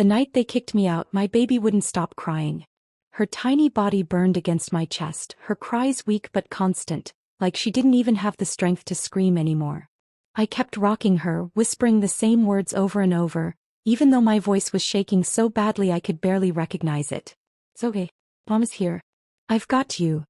The night they kicked me out, my baby wouldn't stop crying. Her tiny body burned against my chest, her cries weak but constant, like she didn't even have the strength to scream anymore. I kept rocking her, whispering the same words over and over, even though my voice was shaking so badly I could barely recognize it. "It's okay. Mama's here. I've got you."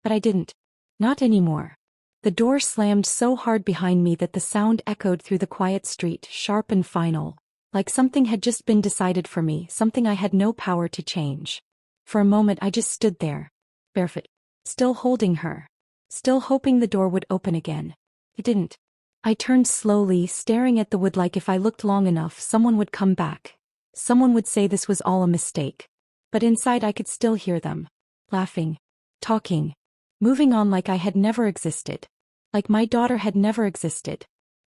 But I didn't. Not anymore. The door slammed so hard behind me that the sound echoed through the quiet street, sharp and final, like something had just been decided for me, something I had no power to change. For a moment I just stood there, barefoot, still holding her, still hoping the door would open again. It didn't. I turned slowly, staring at the wood like if I looked long enough someone would come back. Someone would say this was all a mistake. But inside I could still hear them. Laughing. Talking. Moving on like I had never existed. Like my daughter had never existed.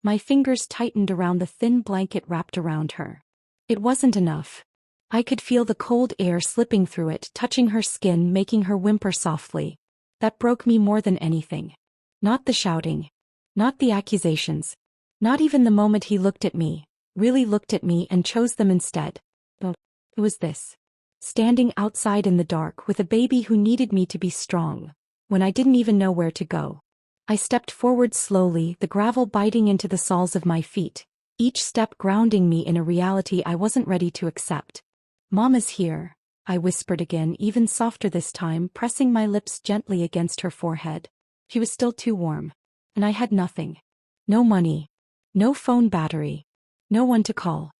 My fingers tightened around the thin blanket wrapped around her. It wasn't enough. I could feel the cold air slipping through it, touching her skin, making her whimper softly. That broke me more than anything. Not the shouting. Not the accusations. Not even the moment he looked at me, really looked at me and chose them instead. But it was this. Standing outside in the dark with a baby who needed me to be strong, when I didn't even know where to go. I stepped forward slowly, the gravel biting into the soles of my feet, each step grounding me in a reality I wasn't ready to accept. "Mama's here," I whispered again, even softer this time, pressing my lips gently against her forehead. She was still too warm. And I had nothing. No money. No phone battery. No one to call.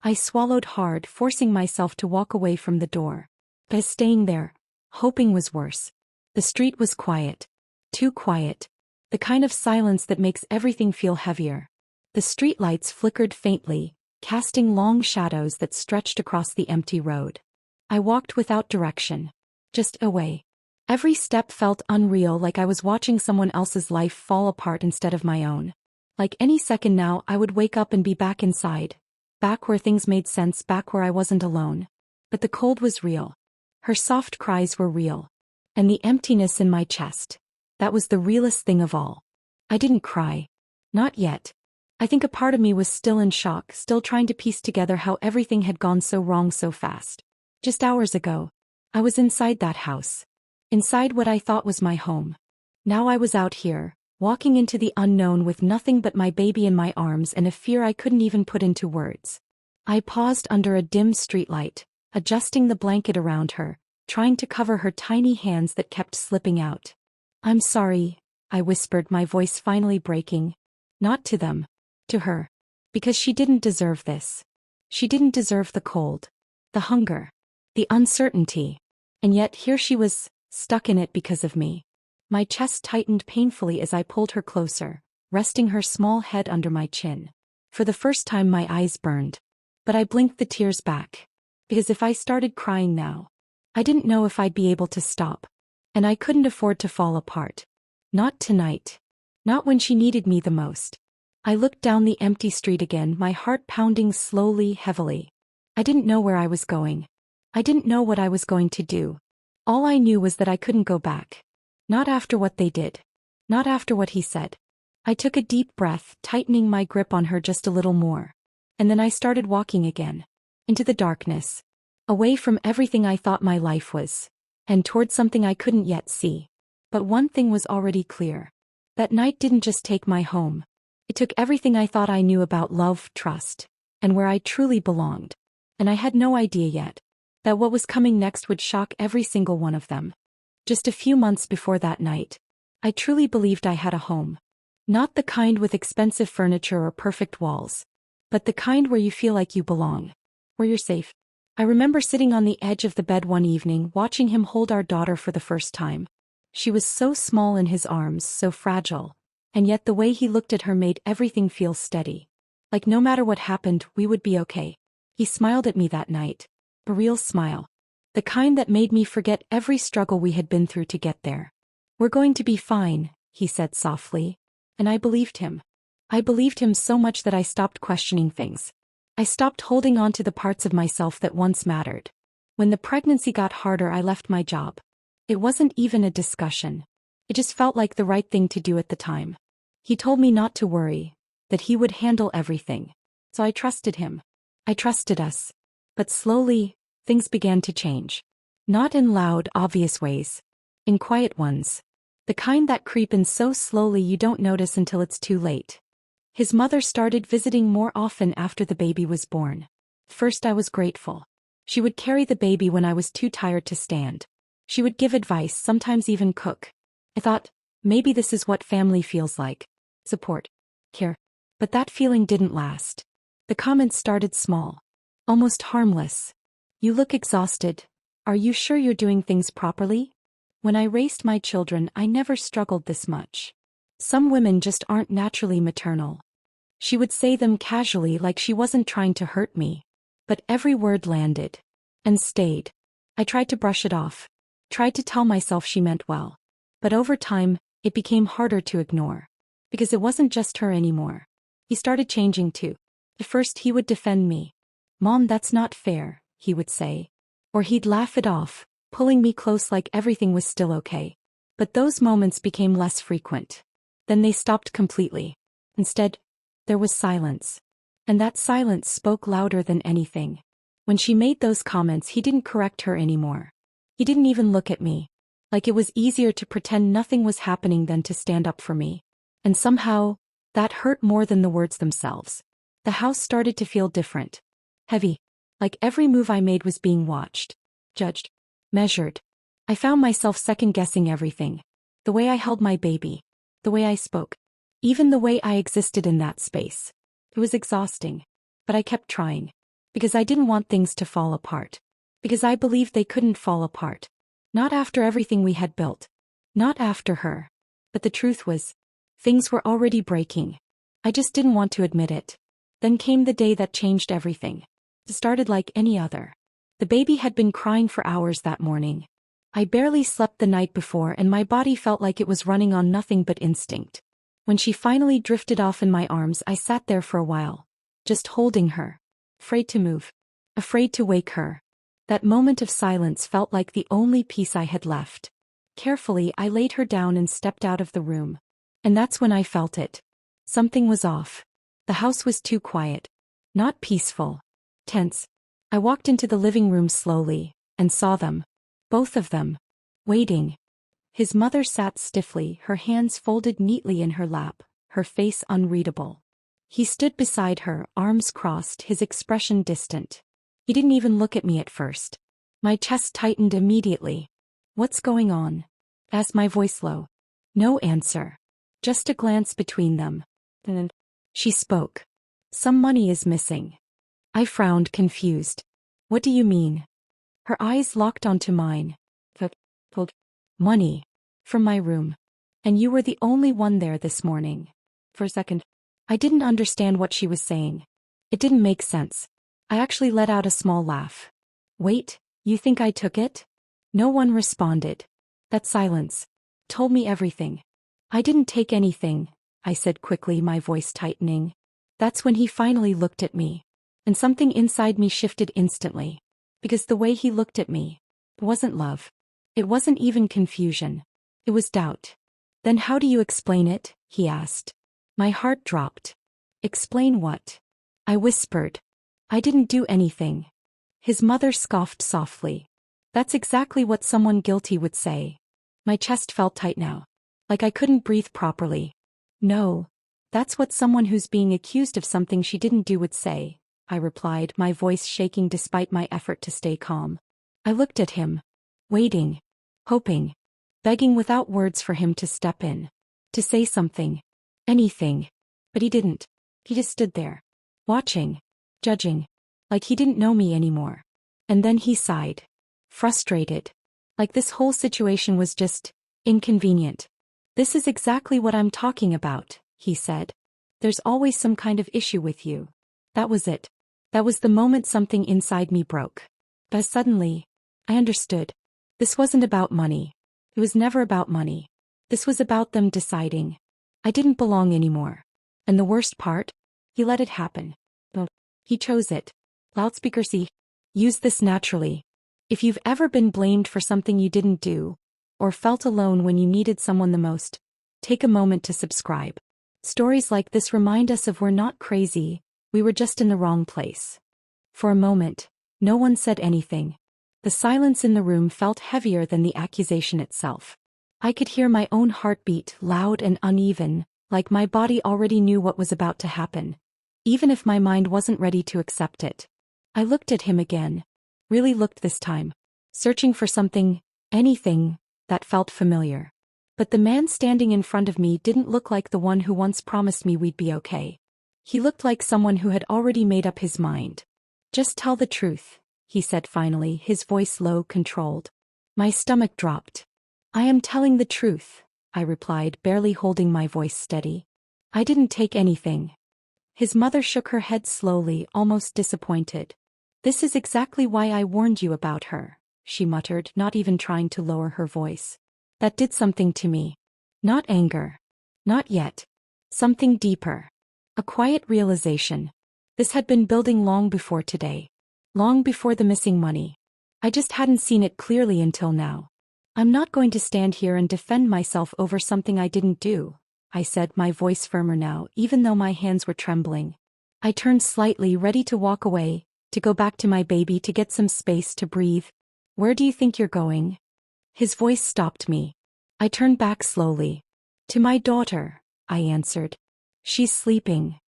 I swallowed hard, forcing myself to walk away from the door. But staying there, hoping was worse. The street was quiet. Too quiet. The kind of silence that makes everything feel heavier. The streetlights flickered faintly, casting long shadows that stretched across the empty road. I walked without direction. Just away. Every step felt unreal, like I was watching someone else's life fall apart instead of my own. Like any second now I would wake up and be back inside. Back where things made sense, back where I wasn't alone. But the cold was real. Her soft cries were real. And the emptiness in my chest. That was the realest thing of all. I didn't cry. Not yet. I think a part of me was still in shock, still trying to piece together how everything had gone so wrong so fast. Just hours ago, I was inside that house. Inside what I thought was my home. Now I was out here, walking into the unknown with nothing but my baby in my arms and a fear I couldn't even put into words. I paused under a dim streetlight, adjusting the blanket around her, trying to cover her tiny hands that kept slipping out. "I'm sorry," I whispered, my voice finally breaking. Not to them. To her. Because she didn't deserve this. She didn't deserve the cold. The hunger. The uncertainty. And yet here she was, stuck in it because of me. My chest tightened painfully as I pulled her closer, resting her small head under my chin. For the first time my eyes burned. But I blinked the tears back. Because if I started crying now, I didn't know if I'd be able to stop. And I couldn't afford to fall apart. Not tonight. Not when she needed me the most. I looked down the empty street again, my heart pounding slowly, heavily. I didn't know where I was going. I didn't know what I was going to do. All I knew was that I couldn't go back. Not after what they did. Not after what he said. I took a deep breath, tightening my grip on her just a little more. And then I started walking again. Into the darkness. Away from everything I thought my life was. And toward something I couldn't yet see. But one thing was already clear. That night didn't just take my home. It took everything I thought I knew about love, trust, and where I truly belonged. And I had no idea yet that what was coming next would shock every single one of them. Just a few months before that night, I truly believed I had a home. Not the kind with expensive furniture or perfect walls, but the kind where you feel like you belong, where you're safe. I remember sitting on the edge of the bed one evening, watching him hold our daughter for the first time. She was so small in his arms, so fragile, and yet the way he looked at her made everything feel steady. Like no matter what happened, we would be okay. He smiled at me that night. A real smile. The kind that made me forget every struggle we had been through to get there. "We're going to be fine," he said softly. And I believed him. I believed him so much that I stopped questioning things. I stopped holding on to the parts of myself that once mattered. When the pregnancy got harder, I left my job. It wasn't even a discussion. It just felt like the right thing to do at the time. He told me not to worry, that he would handle everything. So I trusted him. I trusted us. But slowly, things began to change. Not in loud, obvious ways. In quiet ones. The kind that creep in so slowly you don't notice until it's too late. His mother started visiting more often after the baby was born. First I was grateful. She would carry the baby when I was too tired to stand. She would give advice, sometimes even cook. I thought, maybe this is what family feels like. Support. Care. But that feeling didn't last. The comments started small. Almost harmless. You look exhausted. Are you sure you're doing things properly? When I raised my children, I never struggled this much. Some women just aren't naturally maternal. She would say them casually like she wasn't trying to hurt me. But every word landed. And stayed. I tried to brush it off. Tried to tell myself she meant well. But over time, it became harder to ignore. Because it wasn't just her anymore. He started changing too. At first he would defend me. "Mom, that's not fair," he would say. Or he'd laugh it off, pulling me close like everything was still okay. But those moments became less frequent. Then they stopped completely. Instead, there was silence. And that silence spoke louder than anything. When she made those comments, he didn't correct her anymore. He didn't even look at me. Like it was easier to pretend nothing was happening than to stand up for me. And somehow, that hurt more than the words themselves. The house started to feel different. Heavy. Like every move I made was being watched. Judged. Measured. I found myself second-guessing everything. The way I held my baby. The way I spoke. Even the way I existed in that space. It was exhausting. But I kept trying. Because I didn't want things to fall apart. Because I believed they couldn't fall apart. Not after everything we had built. Not after her. But the truth was, things were already breaking. I just didn't want to admit it. Then came the day that changed everything. It started like any other. The baby had been crying for hours that morning. I barely slept the night before and my body felt like it was running on nothing but instinct. When she finally drifted off in my arms, I sat there for a while. Just holding her. Afraid to move. Afraid to wake her. That moment of silence felt like the only peace I had left. Carefully, I laid her down and stepped out of the room. And that's when I felt it. Something was off. The house was too quiet. Not peaceful. Tense. I walked into the living room slowly, and saw them. Both of them. Waiting. His mother sat stiffly, her hands folded neatly in her lap, her face unreadable. He stood beside her, arms crossed, his expression distant. He didn't even look at me at first. My chest tightened immediately. "What's going on?" asked my voice low. No answer. Just a glance between them. Then she spoke. "Some money is missing." I frowned, confused. "What do you mean?" Her eyes locked onto mine. Pulled money from my room. "And you were the only one there this morning." For a second, I didn't understand what she was saying. It didn't make sense. I actually let out a small laugh. "Wait, you think I took it?" No one responded. That silence told me everything. "I didn't take anything," I said quickly, my voice tightening. That's when he finally looked at me. And something inside me shifted instantly. Because the way he looked at me, it wasn't love. It wasn't even confusion. It was doubt. "Then how do you explain it?" he asked. My heart dropped. "Explain what?" I whispered. "I didn't do anything." His mother scoffed softly. "That's exactly what someone guilty would say." My chest felt tight now. Like I couldn't breathe properly. "No. That's what someone who's being accused of something she didn't do would say," I replied, my voice shaking despite my effort to stay calm. I looked at him. Waiting. Hoping. Begging without words for him to step in. To say something. Anything. But he didn't. He just stood there. Watching. Judging. Like he didn't know me anymore. And then he sighed. Frustrated. Like this whole situation was just inconvenient. "This is exactly what I'm talking about," he said. "There's always some kind of issue with you." That was it. That was the moment something inside me broke. But suddenly, I understood. This wasn't about money. It was never about money. This was about them deciding. I didn't belong anymore. And the worst part? He let it happen. Well, he chose it. Loudspeaker C. Use this naturally. If you've ever been blamed for something you didn't do, or felt alone when you needed someone the most, take a moment to subscribe. Stories like this remind us of we're not crazy, we were just in the wrong place. For a moment, No one said anything. The silence in the room felt heavier than the accusation itself. I could hear my own heartbeat, loud and uneven, like my body already knew what was about to happen, even if my mind wasn't ready to accept it. I looked at him again. Really looked this time. Searching for something, anything, that felt familiar. But the man standing in front of me didn't look like the one who once promised me we'd be okay. He looked like someone who had already made up his mind. "Just tell the truth," he said finally, his voice low, controlled. My stomach dropped. "I am telling the truth," I replied, barely holding my voice steady. "I didn't take anything." His mother shook her head slowly, almost disappointed. "This is exactly why I warned you about her," she muttered, not even trying to lower her voice. "That did something to me. Not anger. Not yet. Something deeper. A quiet realization. This had been building long before today. Long before the missing money. I just hadn't seen it clearly until now. I'm not going to stand here and defend myself over something I didn't do," I said, my voice firmer now, even though my hands were trembling. I turned slightly, ready to walk away, to go back to my baby, to get some space to breathe. "Where do you think you're going?" His voice stopped me. I turned back slowly. "To my daughter," I answered. "She's sleeping."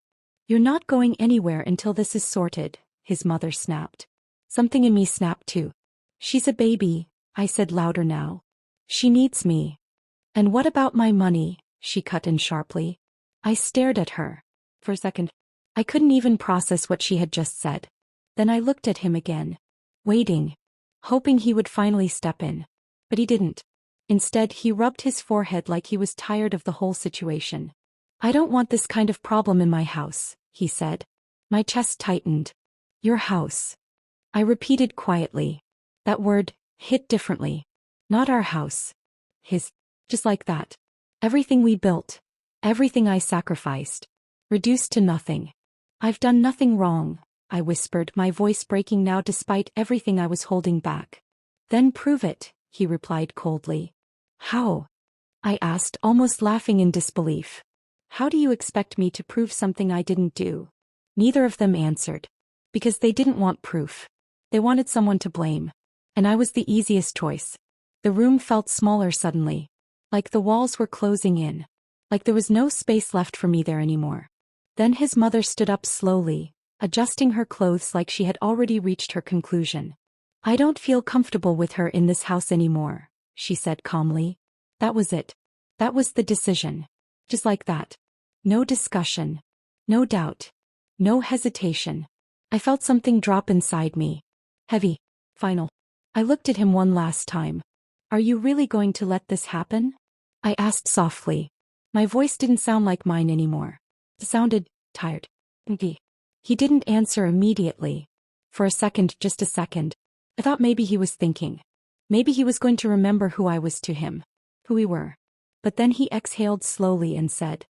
"You're not going anywhere until this is sorted," his mother snapped. Something in me snapped too. "She's a baby," I said louder now. "She needs me." "And what about my money?" she cut in sharply. I stared at her. For a second, I couldn't even process what she had just said. Then I looked at him again. Waiting. Hoping he would finally step in. But he didn't. Instead, he rubbed his forehead like he was tired of the whole situation. "I don't want this kind of problem in my house," he said. My chest tightened. "Your house." I repeated quietly. That word hit differently. Not our house. His. Just like that. Everything we built. Everything I sacrificed. Reduced to nothing. "I've done nothing wrong," I whispered, my voice breaking now despite everything I was holding back. "Then prove it," he replied coldly. "How?" I asked, almost laughing in disbelief. "How do you expect me to prove something I didn't do?" Neither of them answered. Because they didn't want proof. They wanted someone to blame. And I was the easiest choice. The room felt smaller suddenly. Like the walls were closing in. Like there was no space left for me there anymore. Then his mother stood up slowly, adjusting her clothes like she had already reached her conclusion. "I don't feel comfortable with her in this house anymore," she said calmly. That was it. That was the decision. Just like that. No discussion. No doubt. No hesitation. I felt something drop inside me. Heavy. Final. I looked at him one last time. "Are you really going to let this happen?" I asked softly. My voice didn't sound like mine anymore. It sounded tired. He didn't answer immediately. For a second, just a second, I thought maybe he was thinking. Maybe he was going to remember who I was to him. Who we were. But then he exhaled slowly and said,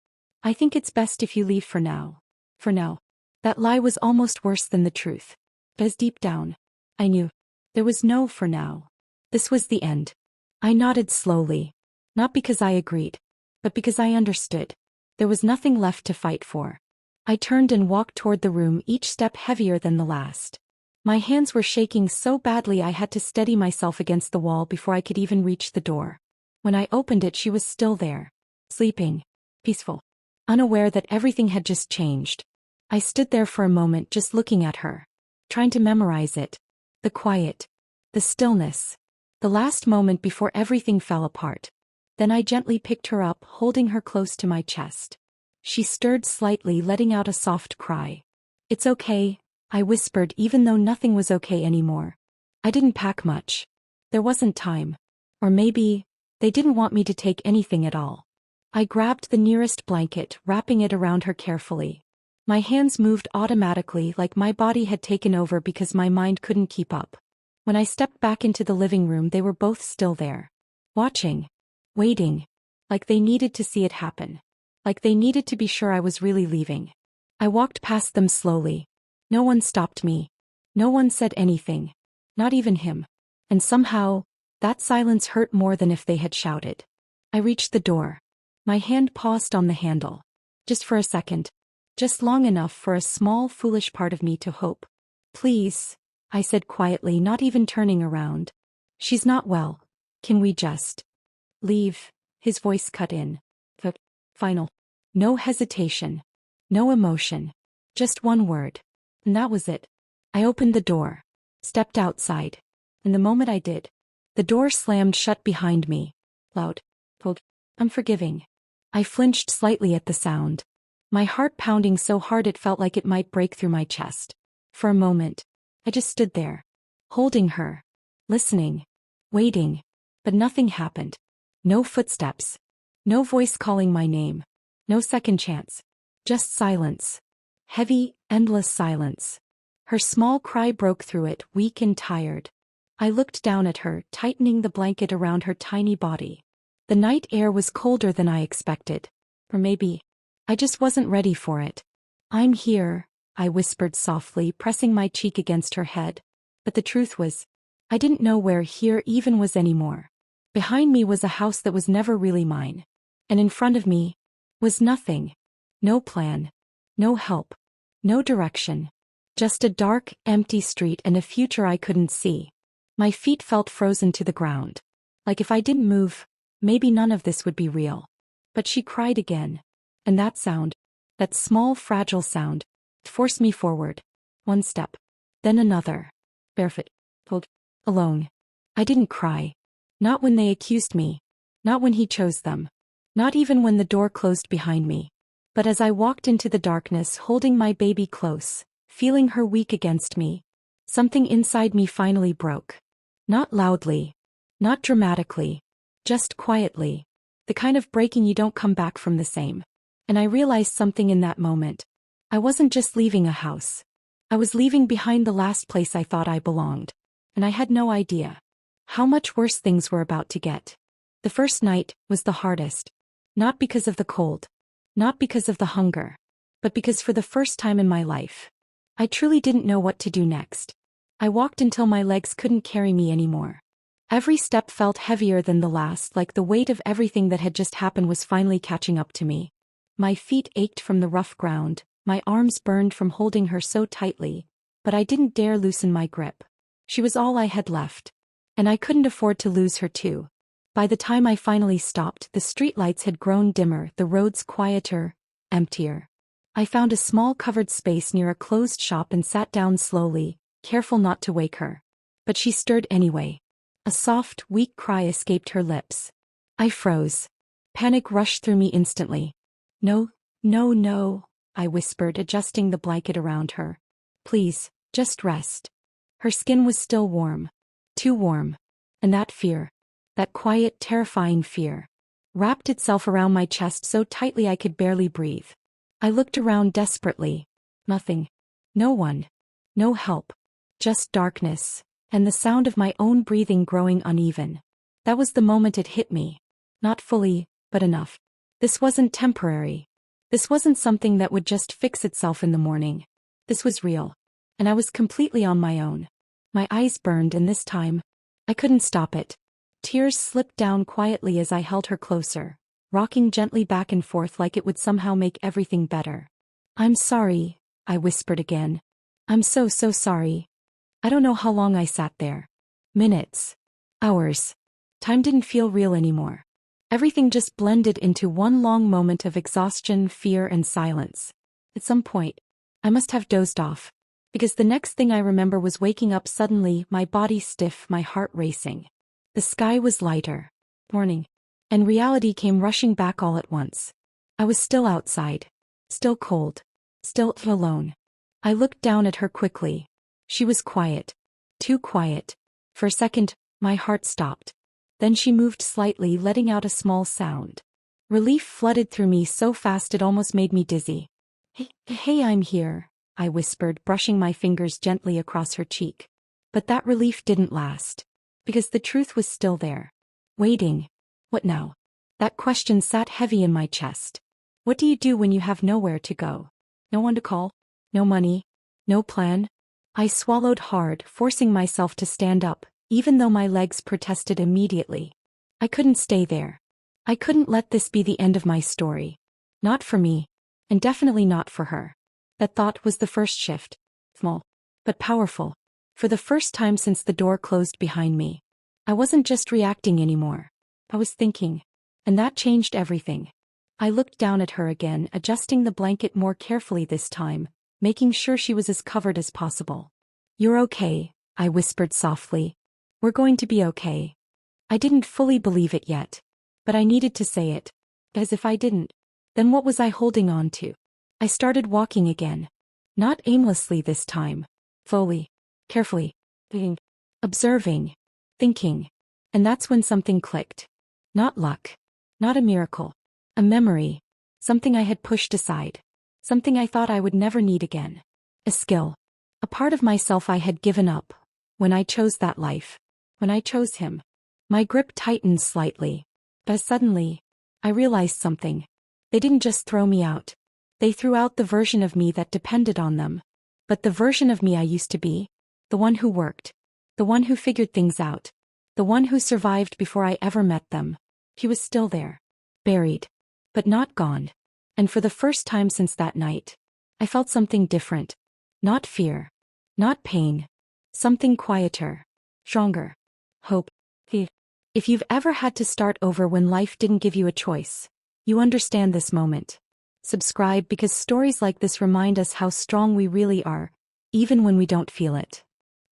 "I think it's best if you leave for now." For now. That lie was almost worse than the truth. Because deep down, I knew. There was no for now. This was the end. I nodded slowly. Not because I agreed. But because I understood. There was nothing left to fight for. I turned and walked toward the room, each step heavier than the last. My hands were shaking so badly I had to steady myself against the wall before I could even reach the door. When I opened it, she was still there. Sleeping. Peaceful. Unaware that everything had just changed. I stood there for a moment just looking at her. Trying to memorize it. The quiet. The stillness. The last moment before everything fell apart. Then I gently picked her up, holding her close to my chest. She stirred slightly, letting out a soft cry. "It's okay," I whispered, even though nothing was okay anymore. I didn't pack much. There wasn't time. Or maybe, they didn't want me to take anything at all. I grabbed the nearest blanket, wrapping it around her carefully. My hands moved automatically, like my body had taken over because my mind couldn't keep up. When I stepped back into the living room, they were both still there. Watching. Waiting. Like they needed to see it happen. Like they needed to be sure I was really leaving. I walked past them slowly. No one stopped me. No one said anything. Not even him. And somehow, that silence hurt more than if they had shouted. I reached the door. My hand paused on the handle. Just for a second. Just long enough for a small, foolish part of me to hope. "Please," I said quietly, not even turning around. She's not well. Can we just leave? His voice cut in. The final. No hesitation. No emotion. Just one word. And that was it. I opened the door. Stepped outside. And the moment I did, the door slammed shut behind me. Loud. Cold. Unforgiving. I flinched slightly at the sound. My heart pounding so hard it felt like it might break through my chest. For a moment, I just stood there, holding her, listening, waiting, but nothing happened. No footsteps. No voice calling my name. No second chance. Just silence. Heavy, endless silence. Her small cry broke through it, weak and tired. I looked down at her, tightening the blanket around her tiny body. The night air was colder than I expected. Or maybe I just wasn't ready for it. I'm here, I whispered softly, pressing my cheek against her head. But the truth was, I didn't know where here even was anymore. Behind me was a house that was never really mine. And in front of me was nothing. No plan. No help. No direction. Just a dark, empty street and a future I couldn't see. My feet felt frozen to the ground. Like if I didn't move, maybe none of this would be real. But she cried again. And that sound, that small fragile sound, forced me forward. One step. Then another. Barefoot. Cold. Alone. I didn't cry. Not when they accused me. Not when he chose them. Not even when the door closed behind me. But as I walked into the darkness, holding my baby close, feeling her weak against me, something inside me finally broke. Not loudly. Not dramatically. Just quietly. The kind of breaking you don't come back from the same. And I realized something in that moment. I wasn't just leaving a house. I was leaving behind the last place I thought I belonged. And I had no idea how much worse things were about to get. The first night was the hardest. Not because of the cold. Not because of the hunger. But because for the first time in my life, I truly didn't know what to do next. I walked until my legs couldn't carry me anymore. Every step felt heavier than the last, like the weight of everything that had just happened was finally catching up to me. My feet ached from the rough ground, my arms burned from holding her so tightly, but I didn't dare loosen my grip. She was all I had left. And I couldn't afford to lose her too. By the time I finally stopped, the streetlights had grown dimmer, the roads quieter, emptier. I found a small covered space near a closed shop and sat down slowly, careful not to wake her. But she stirred anyway. A soft, weak cry escaped her lips. I froze. Panic rushed through me instantly. No, no, no, I whispered, adjusting the blanket around her. Please, just rest. Her skin was still warm. Too warm. And that fear, that quiet, terrifying fear, wrapped itself around my chest so tightly I could barely breathe. I looked around desperately. Nothing. No one. No help. Just darkness, and the sound of my own breathing growing uneven. That was the moment it hit me. Not fully, but enough. This wasn't temporary. This wasn't something that would just fix itself in the morning. This was real. And I was completely on my own. My eyes burned, and this time, I couldn't stop it. Tears slipped down quietly as I held her closer, rocking gently back and forth like it would somehow make everything better. I'm sorry, I whispered again. I'm so sorry. I don't know how long I sat there. Minutes. Hours. Time didn't feel real anymore. Everything just blended into one long moment of exhaustion, fear, and silence. At some point, I must have dozed off. Because the next thing I remember was waking up suddenly, my body stiff, my heart racing. The sky was lighter. Morning. And reality came rushing back all at once. I was still outside. Still cold. Still alone. I looked down at her quickly. She was quiet. Too quiet. For a second, my heart stopped. Then she moved slightly, letting out a small sound. Relief flooded through me so fast it almost made me dizzy. Hey, I'm here, I whispered, brushing my fingers gently across her cheek. But that relief didn't last. Because the truth was still there. Waiting. What now? That question sat heavy in my chest. What do you do when you have nowhere to go? No one to call? No money? No plan? I swallowed hard, forcing myself to stand up, even though my legs protested immediately. I couldn't stay there. I couldn't let this be the end of my story. Not for me. And definitely not for her. That thought was the first shift. Small. But powerful. For the first time since the door closed behind me, I wasn't just reacting anymore. I was thinking. And that changed everything. I looked down at her again, adjusting the blanket more carefully this time, making sure she was as covered as possible. "You're okay," I whispered softly. "We're going to be okay." I didn't fully believe it yet, but I needed to say it. As if I didn't, then what was I holding on to? I started walking again. Not aimlessly this time. Slowly. Carefully. Observing. Thinking. And that's when something clicked. Not luck. Not a miracle. A memory. Something I had pushed aside. Something I thought I would never need again. A skill. A part of myself I had given up. When I chose that life. When I chose him. My grip tightened slightly. But suddenly, I realized something. They didn't just throw me out. They threw out the version of me that depended on them. But the version of me I used to be. The one who worked. The one who figured things out. The one who survived before I ever met them. He was still there. Buried. But not gone. And for the first time since that night, I felt something different. Not fear. Not pain. Something quieter. Stronger. Hope. If you've ever had to start over when life didn't give you a choice, you understand this moment. Subscribe because stories like this remind us how strong we really are, even when we don't feel it.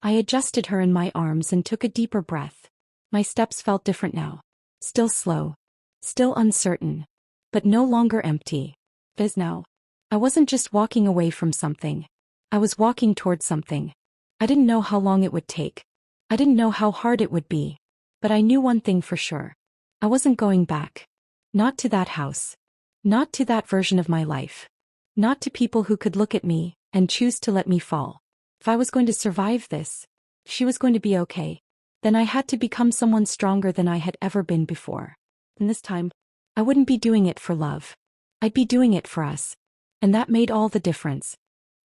I adjusted her in my arms and took a deeper breath. My steps felt different now. Still slow. Still uncertain. But no longer empty. As now, I wasn't just walking away from something. I was walking toward something. I didn't know how long it would take. I didn't know how hard it would be. But I knew one thing for sure. I wasn't going back. Not to that house. Not to that version of my life. Not to people who could look at me and choose to let me fall. If I was going to survive this, if she was going to be okay, then I had to become someone stronger than I had ever been before. And this time, I wouldn't be doing it for love. I'd be doing it for us. And that made all the difference.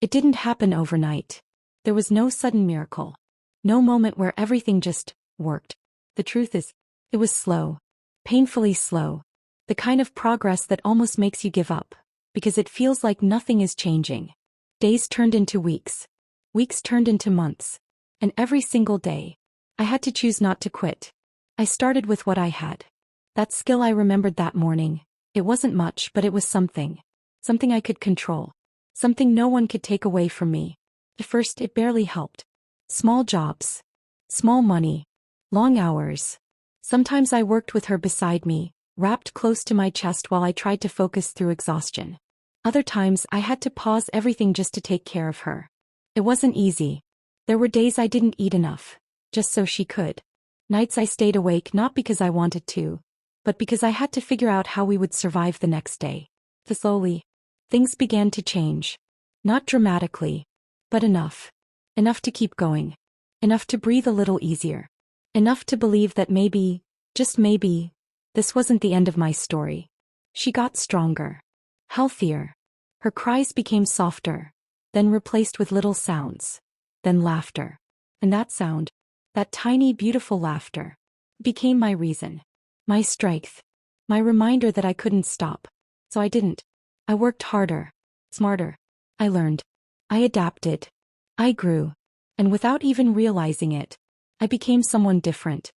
It didn't happen overnight. There was no sudden miracle. No moment where everything just worked. The truth is, it was slow. Painfully slow. The kind of progress that almost makes you give up, because it feels like nothing is changing. Days turned into weeks. Weeks turned into months. And every single day, I had to choose not to quit. I started with what I had. That skill I remembered that morning. It wasn't much, but it was something. Something I could control. Something no one could take away from me. At first, it barely helped. Small jobs. Small money. Long hours. Sometimes I worked with her beside me, wrapped close to my chest while I tried to focus through exhaustion. Other times I had to pause everything just to take care of her. It wasn't easy. There were days I didn't eat enough, just so she could. Nights I stayed awake not because I wanted to, but because I had to figure out how we would survive the next day. Slowly, things began to change. Not dramatically, but enough. Enough to keep going. Enough to breathe a little easier. Enough to believe that maybe, just maybe, this wasn't the end of my story. She got stronger. Healthier. Her cries became softer, then replaced with little sounds. Then laughter. And that sound, that tiny beautiful laughter, became my reason. My strength. My reminder that I couldn't stop. So I didn't. I worked harder. Smarter. I learned. I adapted. I grew. And without even realizing it, I became someone different.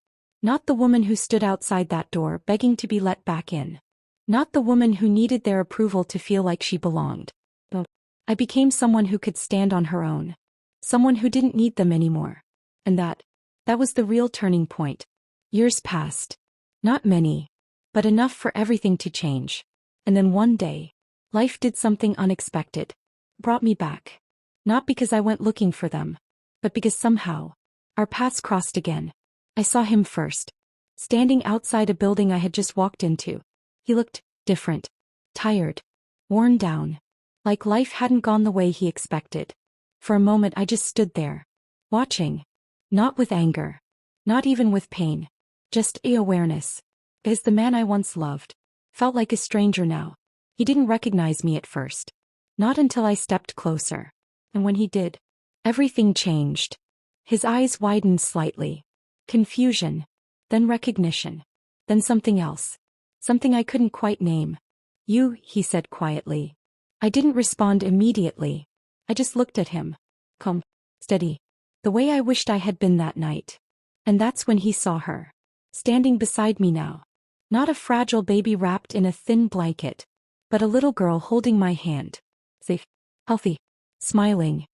Not the woman who stood outside that door begging to be let back in. Not the woman who needed their approval to feel like she belonged. But I became someone who could stand on her own. Someone who didn't need them anymore. And that was the real turning point. Years passed. Not many, but enough for everything to change. And then one day, life did something unexpected. Brought me back. Not because I went looking for them, but because somehow, our paths crossed again. I saw him first. Standing outside a building I had just walked into. He looked different. Tired. Worn down. Like life hadn't gone the way he expected. For a moment I just stood there. Watching. Not with anger. Not even with pain. Just awareness. Because the man I once loved felt like a stranger now. He didn't recognize me at first. Not until I stepped closer. And when he did, everything changed. His eyes widened slightly. Confusion. Then recognition. Then something else. Something I couldn't quite name. "You," he said quietly. I didn't respond immediately. I just looked at him. Calm. Steady. The way I wished I had been that night. And that's when he saw her. Standing beside me now. Not a fragile baby wrapped in a thin blanket, but a little girl holding my hand. Safe, healthy, smiling.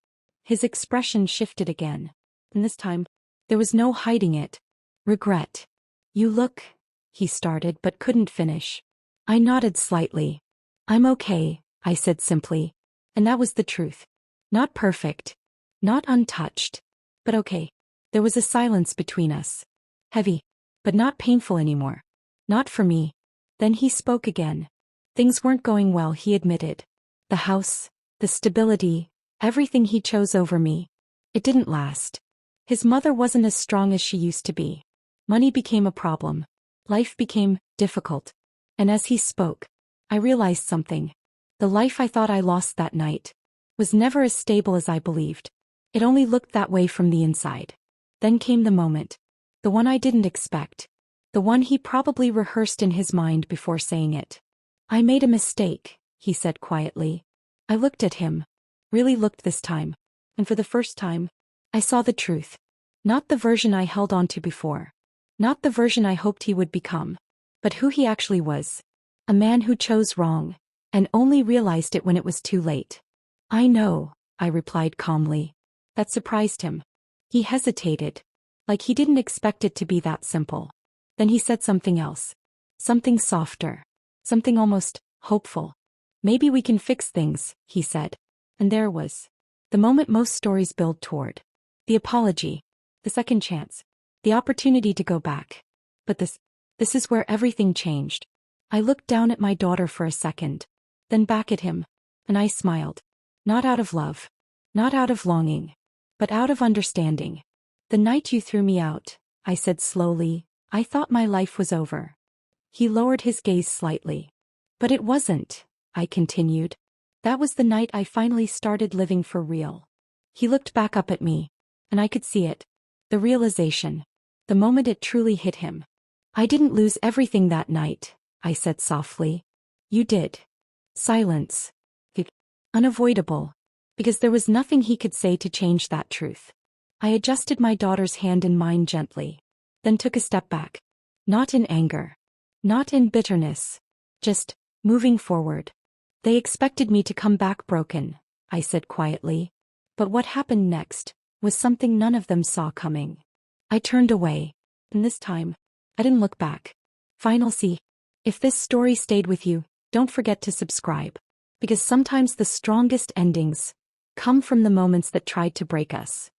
His expression shifted again. And this time, there was no hiding it. Regret. You look, he started but couldn't finish. I nodded slightly. I'm okay, I said simply. And that was the truth. Not perfect. Not untouched. But okay. There was a silence between us. Heavy. But not painful anymore. Not for me. Then he spoke again. Things weren't going well, he admitted. The house, the stability, everything he chose over me. It didn't last. His mother wasn't as strong as she used to be. Money became a problem. Life became difficult. And as he spoke, I realized something. The life I thought I lost that night was never as stable as I believed. It only looked that way from the inside. Then came the moment. The one I didn't expect. The one he probably rehearsed in his mind before saying it. I made a mistake, he said quietly. I looked at him. Really looked this time. And for the first time, I saw the truth. Not the version I held on to before. Not the version I hoped he would become. But who he actually was. A man who chose wrong. And only realized it when it was too late. I know, I replied calmly. That surprised him. He hesitated. Like he didn't expect it to be that simple. Then he said something else. Something softer. Something almost hopeful. Maybe we can fix things, he said. And there was the moment most stories build toward. The apology. The second chance. The opportunity to go back. But this is where everything changed. I looked down at my daughter for a second. Then back at him. And I smiled. Not out of love. Not out of longing. But out of understanding. The night you threw me out, I said slowly, I thought my life was over. He lowered his gaze slightly. But it wasn't, I continued. That was the night I finally started living for real. He looked back up at me. And I could see it. The realization. The moment it truly hit him. I didn't lose everything that night, I said softly. You did. Silence. Unavoidable. Because there was nothing he could say to change that truth. I adjusted my daughter's hand in mine gently. Then took a step back. Not in anger. Not in bitterness. Just moving forward. They expected me to come back broken, I said quietly. But what happened next was something none of them saw coming. I turned away. And this time, I didn't look back. Final C. If this story stayed with you, don't forget to subscribe. Because sometimes the strongest endings come from the moments that tried to break us.